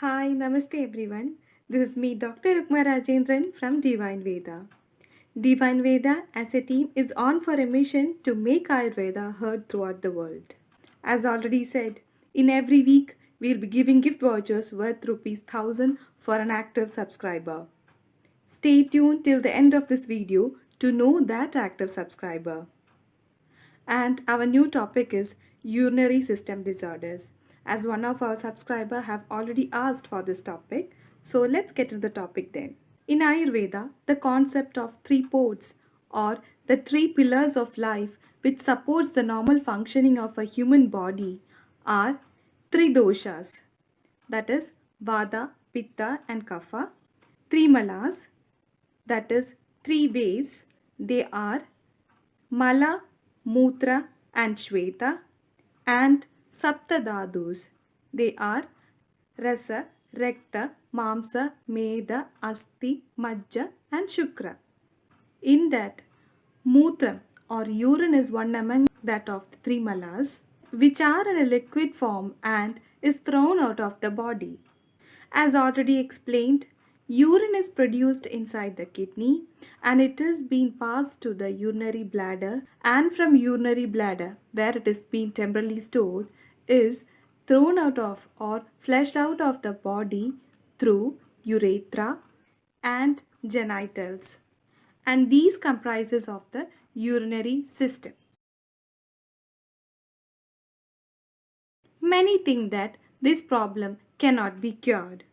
Hi, Namaste everyone. This is me, Dr. Rukma Rajendran from Divine Veda. Divine Veda as a team is on for a mission to make Ayurveda heard throughout the world. As already said, in every week we'll be giving gift vouchers worth rupees 1000 for an active subscriber. Stay tuned till the end of this video to know that active subscriber. And our new topic is urinary system disorders. As one of our subscriber have already asked for this topic, so let's get to the topic then. In Ayurveda, the concept of three ports or the three pillars of life which supports the normal functioning of a human body are three doshas, that is Vata, Pitta and Kapha, three malas, that is three ways, they are Mala, Mutra and Shweta, and Saptadadus. They are Rasa, Rekta, Mamsa, Meda, Asti, Majja and Shukra. In that, Mutra or urine is one among that of the three malas, which are in a liquid form and is thrown out of the body. As already explained, urine is produced inside the kidney and it is being passed to the urinary bladder, and from urinary bladder where it is being temporarily stored is thrown out of or flushed out of the body through urethra and genitals, and these comprises of the urinary system. Many think that this problem cannot be cured.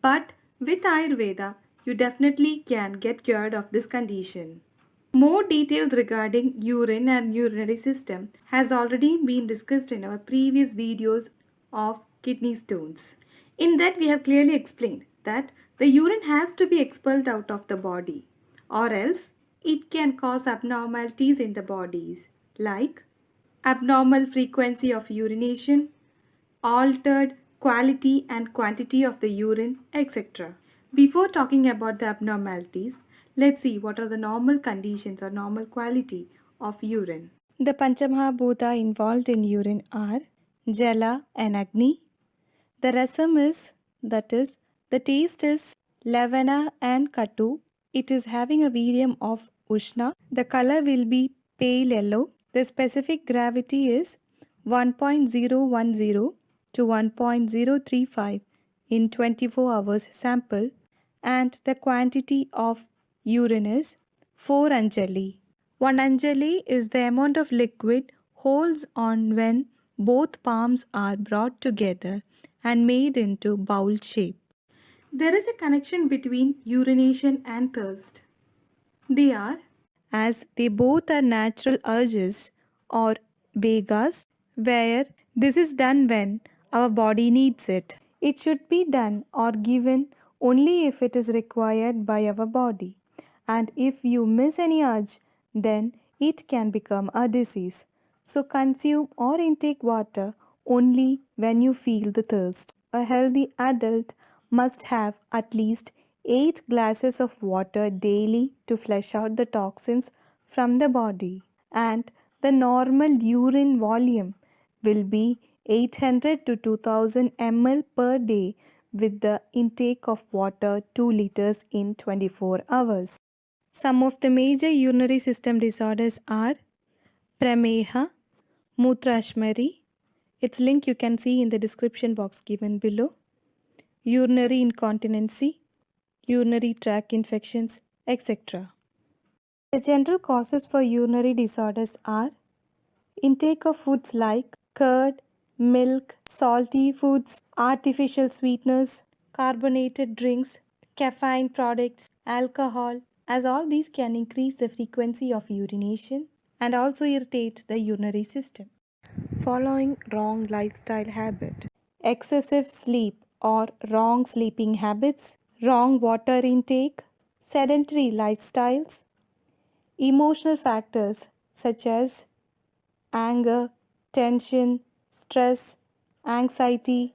But with Ayurveda, you definitely can get cured of this condition. More details regarding urine and urinary system has already been discussed in our previous videos of kidney stones. In that we have clearly explained that the urine has to be expelled out of the body, or else it can cause abnormalities in the bodies like abnormal frequency of urination, altered quality and quantity of the urine, etc. Before talking about the abnormalities, let's see what are the normal conditions or normal quality of urine. The Panchamahabhuta involved in urine are Jala and Agni. The rasam is, that is, the taste is Lavana and Katu. It is having a medium of Ushna. The color will be pale yellow. The specific gravity is 1.010 to 1.035 in 24 hours sample, and the quantity of urine is 4 anjali. 1 anjali is the amount of liquid holds on when both palms are brought together and made into bowl shape. There is a connection between urination and thirst. They are, as they both are natural urges or vegas, where this is done when our body needs it. It should be done or given only if it is required by our body. And if you miss any urge, then it can become a disease. So consume or intake water only when you feel the thirst. A healthy adult must have at least 8 glasses of water daily to flush out the toxins from the body, and the normal urine volume will be 800 to 2000 ml per day with the intake of water 2 liters in 24 hours. Some of the major urinary system disorders are Prameha, Mutrashmari. Its link you can see in the description box given below. Urinary incontinency, urinary tract infections, etc. The general causes for urinary disorders are intake of foods like curd, milk, salty foods, artificial sweeteners, carbonated drinks, caffeine products, alcohol, as all these can increase the frequency of urination and also irritate the urinary system. Following wrong lifestyle habit: excessive sleep or wrong sleeping habits, wrong water intake, sedentary lifestyles, emotional factors such as anger, tension, stress, anxiety,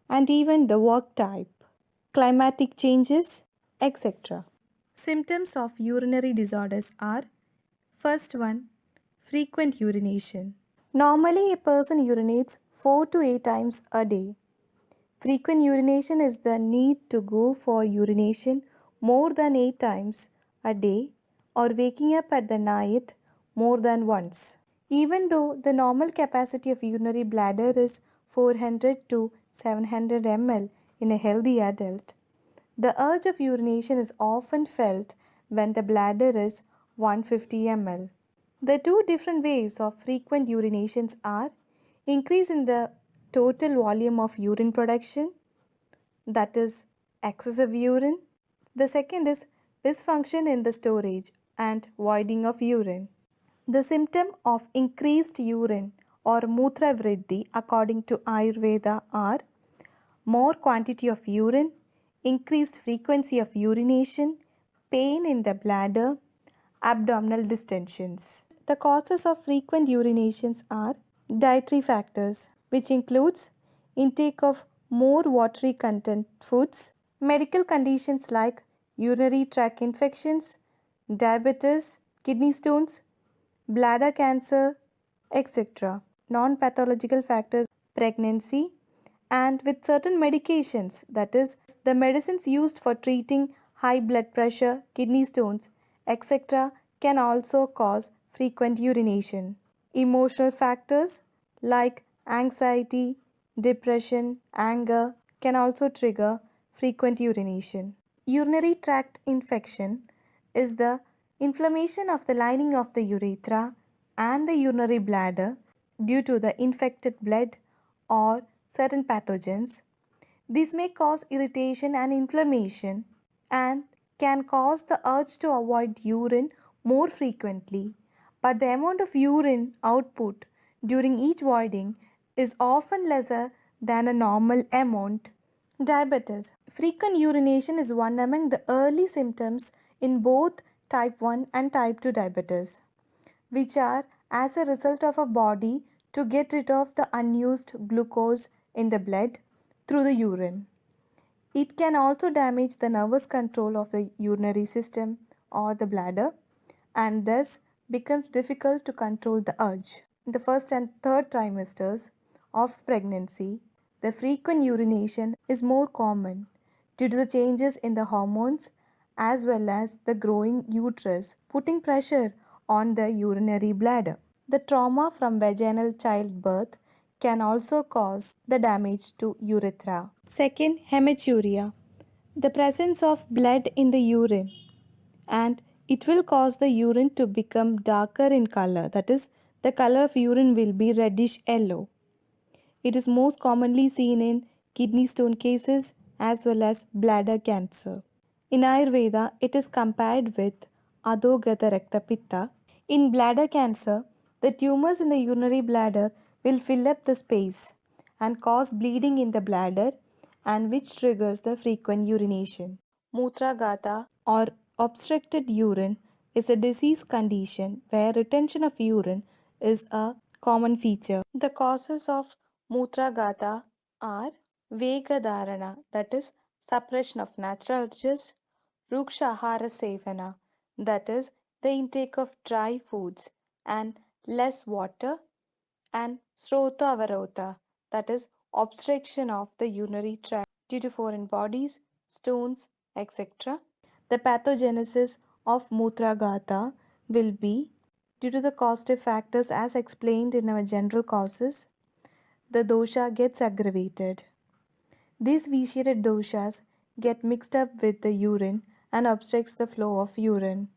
and even the work type, climatic changes, etc. Symptoms of urinary disorders are: first one, frequent urination. Normally, a person urinates 4 to 8 times a day. Frequent urination is the need to go for urination more than 8 times a day or waking up at the night more than once. Even though the normal capacity of urinary bladder is 400 to 700 ml in a healthy adult, the urge of urination is often felt when the bladder is 150 ml. The two different ways of frequent urinations are increase in the total volume of urine production, that is excessive urine. The second is dysfunction in the storage and voiding of urine. The symptom of increased urine or mutra vriddhi according to Ayurveda are more quantity of urine, increased frequency of urination, pain in the bladder, abdominal distensions. The causes of frequent urinations are dietary factors, which includes intake of more watery content foods, medical conditions like urinary tract infections, diabetes, kidney stones, bladder cancer, etc. Non pathological factors, pregnancy, and with certain medications, that is, the medicines used for treating high blood pressure, kidney stones, etc., can also cause frequent urination. Emotional factors like anxiety, depression, anger can also trigger frequent urination. Urinary tract infection is the inflammation of the lining of the urethra and the urinary bladder due to the infected blood or certain pathogens. This may cause irritation and inflammation and can cause the urge to avoid urine more frequently, but the amount of urine output during each voiding is often lesser than a normal amount. Diabetes. Frequent urination is one among the early symptoms in both type 1 and type 2 diabetes, which are as a result of a body to get rid of the unused glucose in the blood through the urine. It can also damage the nervous control of the urinary system or the bladder and thus becomes difficult to control the urge. In the first and third trimesters of pregnancy, the frequent urination is more common due to the changes in the hormones as well as the growing uterus, putting pressure on the urinary bladder. The trauma from vaginal childbirth can also cause the damage to urethra. Second, hematuria. The presence of blood in the urine, and it will cause the urine to become darker in color, that is, the color of urine will be reddish yellow. It is most commonly seen in kidney stone cases as well as bladder cancer. In Ayurveda, it is compared with Adogata Rakta Pitta. In bladder cancer, the tumors in the urinary bladder will fill up the space and cause bleeding in the bladder, and which triggers the frequent urination. Mutragata or obstructed urine is a disease condition where retention of urine is a common feature. The causes of Mutragata are Vegadharana, that is, suppression of natural urges, Rukshahara Sevana, that is, the intake of dry foods and less water, and Srota Avarota, that is, obstruction of the urinary tract due to foreign bodies, stones, etc. The pathogenesis of Mutragata will be due to the causative factors as explained in our general causes. The dosha gets aggravated. These vitiated doshas get mixed up with the urine and obstructs the flow of urine.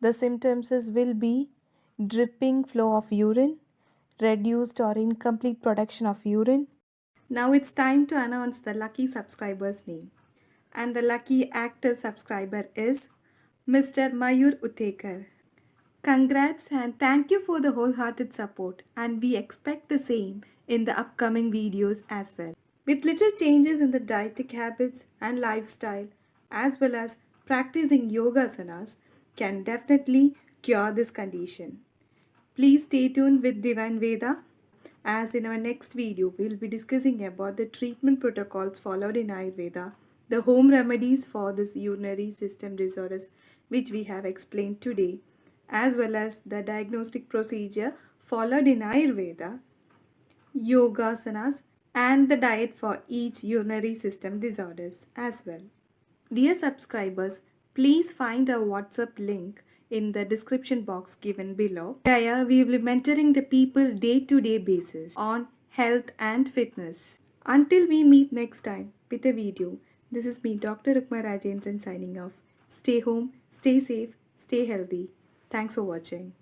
The symptoms will be dripping flow of urine, reduced or incomplete production of urine. Now it's time to announce the lucky subscriber's name. And the lucky active subscriber is Mr. Mayur Utekar. Congrats and thank you for the wholehearted support, and we expect the same in the upcoming videos as well. With little changes in the dietetic habits and lifestyle, as well as practicing yoga asanas, can definitely cure this condition. Please stay tuned with Divine Veda, as in our next video we will be discussing about the treatment protocols followed in Ayurveda, the home remedies for this urinary system disorders which we have explained today, as well as the diagnostic procedure followed in Ayurveda, yoga asanas, and the diet for each urinary system disorders as well. Dear subscribers, please find our WhatsApp link in the description box given below. Here we will be mentoring the people day-to-day basis on health and fitness. Until we meet next time with a video, this is me, Dr. Rukma Rajendran, signing off. Stay home, stay safe, stay healthy. Thanks for watching.